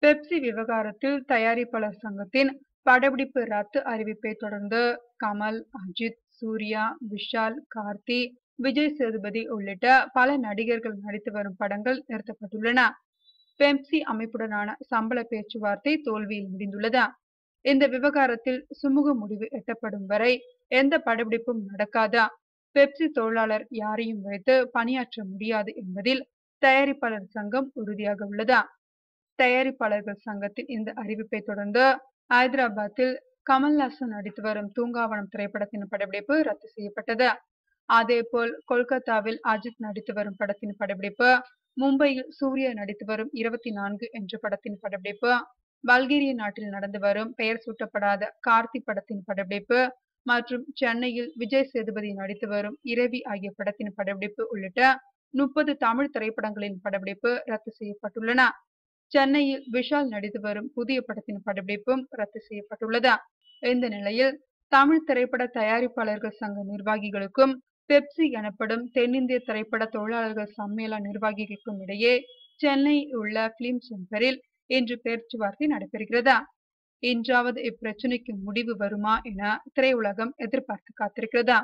Pepsi விவகாரத்தில் தயாரிப்பாளர் சங்கத்தின் படப்பிடிப்பு ரத்து அறிவிப்பை தொடர்ந்து கமல், அஜித், சூர்யா, விஷால், கார்த்தி, விஜய் சேதுபதி உள்ளிட்ட பல நடிகர்கள் நடித்து வரும் படங்கள் நிறுத்தப்பட்டுள்ளன. பெப்சி அமைப்புடனான சம்பள பேச்சுவார்த்தை தோல்வியில் முடிந்துள்ளது. இந்த விவகாரத்தில் சுமூக முடிவு எட்டப்படும் வரை எந்த படப்பிடிப்பும் நடக்காது. பெப்சி தொழிலாளர் யாரையும் வைத்து பணியாற்ற முடியாது என்பதில் தயாரிப்பாளர் சங்கம் உறுதியாக உள்ளது. தயாரிப்பாளர்கள் சங்கத்தின் இந்த அறிவிப்பை தொடர்ந்து ஐதராபாத்தில் கமல்ஹாசன் நடித்து வரும் தூங்காவனம் திரைப்படத்தின் படப்பிடிப்பு ரத்து செய்யப்பட்டது. அதேபோல் கொல்கத்தாவில் அஜித் நடித்து வரும் படத்தின் படப்பிடிப்பு, மும்பையில் சூர்யா நடித்து வரும் 24 என்ற படத்தின் படப்பிடிப்பு, பல்கேரிய நாட்டில் நடந்து வரும் பெயர் சூட்டப்படாத கார்த்தி படத்தின் படப்பிடிப்பு மற்றும் சென்னையில் விஜய் சேதுபதி நடித்து வரும் இரவி ஆகிய படத்தின் படப்பிடிப்பு உள்ளிட்ட 30 தமிழ் திரைப்படங்களின் படப்பிடிப்பு ரத்து செய்யப்பட்டுள்ளன. சென்னையில் விஷால் நடித்து வரும் புதிய படத்தின் படப்பிடிப்பும் ரத்து செய்யப்பட்டுள்ளது. இந்த நிலையில் தமிழ் திரைப்பட தயாரிப்பாளர்கள் சங்க நிர்வாகிகளுக்கும் பெப்சி எனப்படும் தென்னிந்திய திரைப்பட தொழிலாளர்கள் சம்மேளன நிர்வாகிகளுக்கும் இடையே சென்னையில் உள்ள பிலிம் சென்டரில் இன்று பேச்சுவார்த்தை நடைபெறுகிறது. இன்றாவது இப்பிரச்சனைக்கு முடிவு வருமா என திரையுலகம் எதிர்பார்த்து காத்திருக்கிறது.